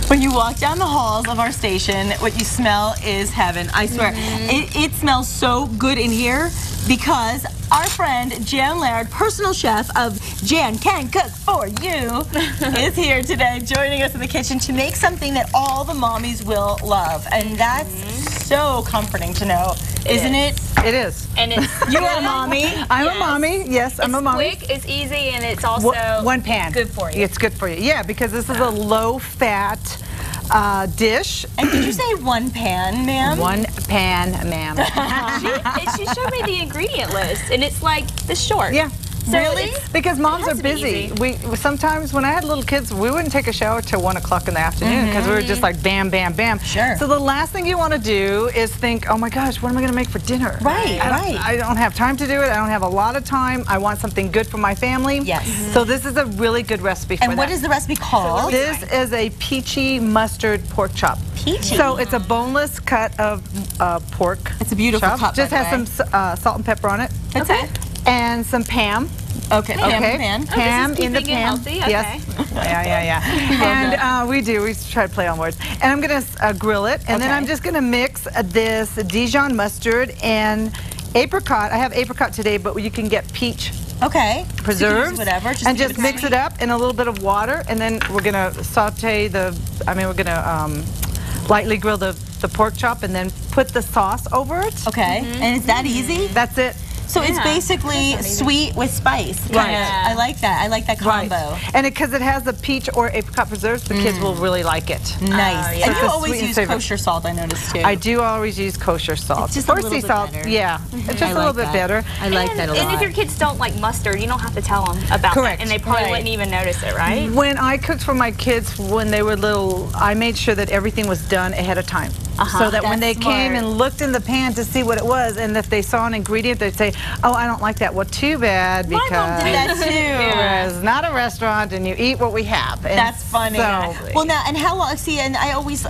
When you walk down the halls of our station, what you smell is heaven. I swear. It smells so good in here because our friend Jan Laird, personal chef of Jan Can Cook For You, is here today joining us in the kitchen to make something that all the mommies will love. And that's so comforting to know, isn't it? It is. And it's You are a mommy. I'm a mommy. Yes, I'm a mommy. It's quick, it's easy, and it's also one pan. good for you. It's good for you. Yeah, because this is a low-fat dish. And did you say one pan, ma'am? One pan, ma'am. She showed me the ingredient list, and it's like this short. Yeah. So Really? Because moms are has to be busy. easy. We sometimes when I had little kids, we wouldn't take a shower till 1 o'clock in the afternoon because we were just like bam, bam, bam. Sure. So the last thing you want to do is think, oh my gosh, what am I going to make for dinner? Right, I don't have time to do it. I don't have a lot of time. I want something good for my family. Yes. So this is a really good recipe for that. And what is the recipe called? This is a Peachy-Mustard Pork Chop. Peachy. So it's a boneless cut of pork. It's a beautiful chop. cup, Just by the has some salt and pepper on it. That's it. And some Pam. Okay, Okay. pan. Pam this is in the keeping it pan. healthy, okay. Yes. Yeah. And we try to play on words. And I'm going to grill it. And then Okay. I'm just going to mix this Dijon mustard and apricot. I have apricot today, but you can get peach Okay. preserves. So whatever. And just mix it up in a little bit of water. And then we're going to saute we're going to lightly grill the pork chop and then put the sauce over it. Okay. And it's that easy? That's it. So it's Yeah. basically sweet with spice. Right. Yeah. I like that. I like that combo. Right. And because it has the peach or apricot preserves, the kids will really like it. Nice. yeah. And So you it's a always sweet and use savory. kosher salt, I noticed too. I do always use kosher salt. It's just a or little sea bit salt. better. Yeah. It's just I a little like bit that. better. I like that a lot. And if your kids don't like mustard, you don't have to tell them about Correct. that, and they probably Right. wouldn't even notice it, right? When I cooked for my kids when they were little, I made sure that everything was done ahead of time. So that when they That's came smart. and looked in the pan to see what it was, and if they saw an ingredient, they'd say, oh, I don't like that. Well, too bad, because My mom did that too. it's not a restaurant and you eat what we have. And That's funny. so- Well, now, and how long? See, and I always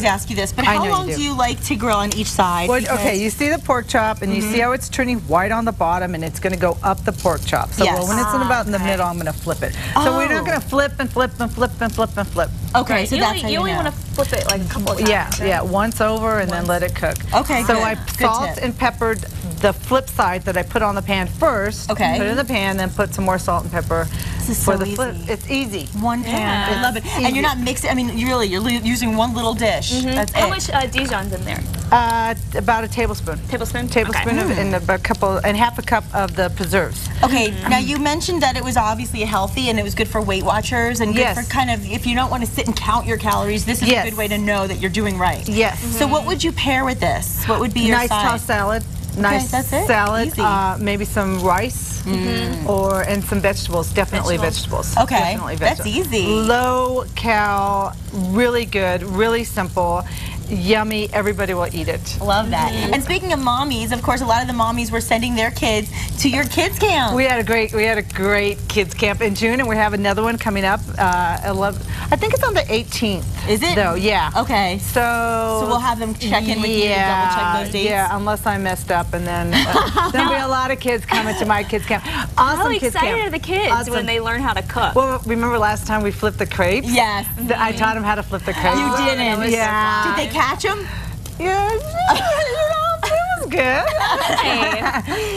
ask you this, but I how know long you do do. you like to grill on each side? Well, Because- okay, you see the pork chop, and you see how it's turning white on the bottom, and it's going to go up the pork chop. So Yes. when it's in about in the middle, I'm going to flip it. So we're Oh. not going to flip and flip and flip and flip and flip. Okay, so you that's only, how you only know. want to flip it like a couple of times. Yeah, yeah, once over and then let it cook. Okay, So good. I Good salt tip. and peppered the flip side that I put on the pan first. Okay. Put it in the pan, then put some more salt and pepper This is for so the flip. easy. It's easy. One pan. Yeah. I love it. And you're not mixing. I mean, you're using one little dish. That's How it. much Dijon's in there? About a tablespoon. Tablespoon? Tablespoon Okay. of, and a couple and half a cup of the preserves. Okay, now you mentioned that it was obviously healthy and it was good for Weight Watchers and good Yes. for kind of, if you don't want to sit and count your calories, this is Yes. a good way to know that you're doing right. Yes. So what would you pair with this? What would be your Nice side? tossed salad. Nice that's it? salad. Easy. Maybe some rice and some vegetables. Definitely vegetables. Okay, Definitely that's vegetables. easy. Low cal, really good, really simple, yummy. Everybody will eat it. Love that. And speaking of mommies, of course, a lot of the mommies were sending their kids to your kids camp. We had a great kids camp in June, and we have another one coming up. I think it's on the 18th. Is it? Though, yeah. Okay. So we'll have them check in with you to double check those dates? Yeah, unless I messed up, and then there'll be a lot of kids coming to my kids camp. Awesome How kids excited camp. are the kids Awesome. when they learn how to cook? Well, remember last time we flipped the crepes? Yes. I taught them how to flip the crepes. You didn't. Yeah. Did they catch them? Yeah. You know, it was good.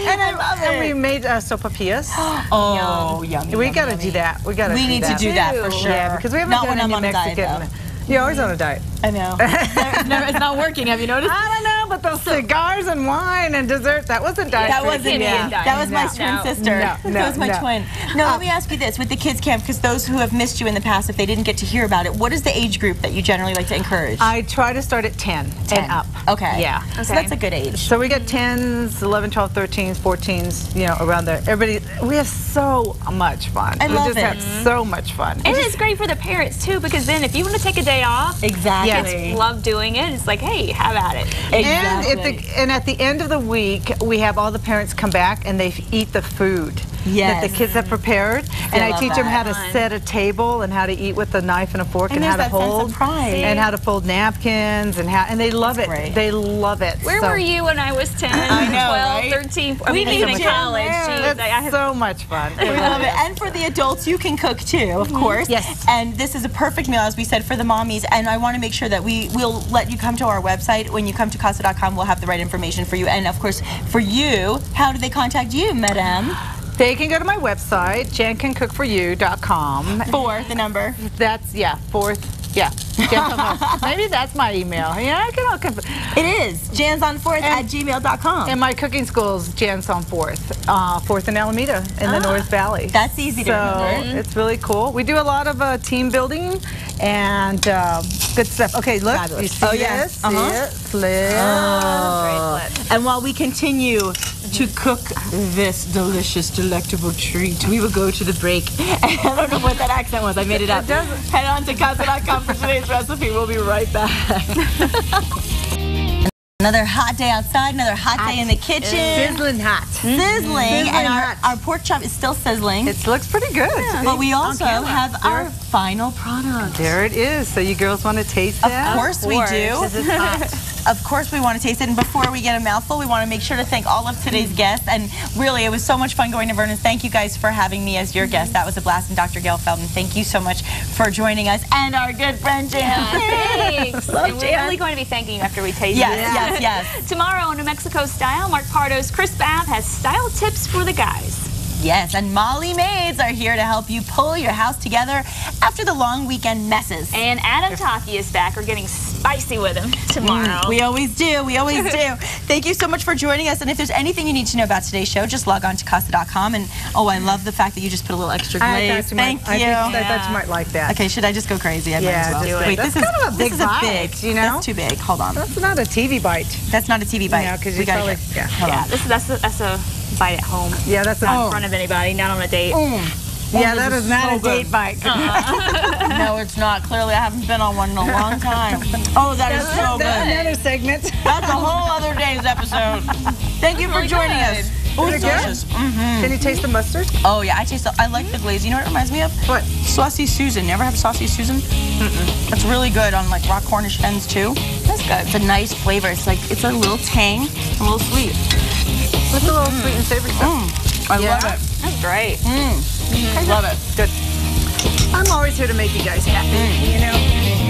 And And we made sopapillas. Oh, yummy. We yummy, got to yummy. do that. We got to. We need to do that for too. sure. Yeah, because we haven't Not done when I'm any on a diet, Mexican. though. You're always on a diet. I know. It's not working. Have you noticed? I don't know, but those cigars and wine and dessert, that wasn't diet. That food. wasn't me. Yeah. That was my No. twin No. sister. No, That was my no. twin. No, let me ask you this. With the kids camp, because those who have missed you in the past, if they didn't get to hear about it, what is the age group that you generally like to encourage? I try to start at 10 and up. Okay. Yeah. So Okay. that's a good age. So we got 10s, 11, 12, 13s, 14s, you know, around there. Everybody, we have so much fun. I love we just it. have so much fun. And it's great for the parents too, because then if you want to take a day off, Exactly. Yes. love doing it. It's like, hey, have at it. Exactly. And at the end of the week, we have all the parents come back and they eat the food that the Yes. kids have prepared. And I love teach them that. how to set a table and how to eat with a knife and a fork and, And how to there's that sense of hold pride. and how to fold napkins and they love That's it. great. They love it. Where So- were you when I was 10, I know, 12, right? 13? We I mean, need even in to- college. Yeah, Geez, that's I have so so much fun. We love it. And for the adults, you can cook too, of course. Yes. And this is a perfect meal, as we said, for the mommies. And I want to make sure that we'll let you come to our website. When you come to casa.com, we'll have the right information for you. And of course, for you, how do they contact you, Madame? They can go to my website, jancancookforyou.com. For the number. That's, maybe that's my email. Yeah, I can all confirm. It is jansonfourth@gmail.com. And my cooking school is Jan's on 4th, 4th and Alameda in the North Valley. That's easy to remember. It's really cool. We do a lot of team building and good stuff. Okay, look. Fabulous. You see this? See it? Flip. Great flip. And while we continue to cook this delicious, delectable treat, we will go to the break. I don't know what that accent was. I made it up. Head on to casa.com for today's recipe. We'll be right back. Another hot day outside, another hot day in the kitchen. Sizzling hot. Sizzling. And our pork chop is still sizzling. It looks pretty good. But we also have our final product. There it is. So you girls want to taste that? Of course we do. This is hot. Of course we want to taste it. And before we get a mouthful, we want to make sure to thank all of today's guests. And really, it was so much fun going to Vernon's. Thank you guys for having me as your guest. That was a blast. And Dr. Gail Feldman, thank you so much for joining us. And our good friend, Jan. Thanks. Love And Jan. we're only going to be thanking you after we taste it. Yes. Tomorrow on New Mexico Style, Mark Pardo's Crisp Ab has style tips for the guys. Yes, and Molly Maids are here to help you pull your house together after the long weekend messes. And Adam Taki is back. We're getting spicy with him tomorrow. We always do. We always do. Thank you so much for joining us. And if there's anything you need to know about today's show, just log on to casa.com. And I love the fact that you just put a little extra glaze. Thank you. I thought you might like that. Okay, should I just go crazy? I might as well. just do it. Wait, That's this is kind of a big bite, you know? That's too big. Hold on. That's not a TV bite. That's not a TV bite. Yeah, 'cause we you gotta probably- get. yeah. Hold on. That's a bite at home. Yeah, that's Not in front of anybody, not on a date. Yeah, that is not so a date good. bite. No, it's not. Clearly, I haven't been on one in a long time. Oh, that is so That's good. another segment. That's a whole other day's episode. Thank you for joining us. Oh, it's Is it good? delicious. Can you taste the mustard? Oh, yeah, I like the glaze. You know what it reminds me of? What? Saucy Susan. You ever have Saucy Susan? It's really good on like raw Cornish hens too. That's good. It's a nice flavor. It's a little tang, a little sweet. With a little sweet and savory stuff. I love it. That's great. Love it. Good. I'm always here to make you guys happy, you know?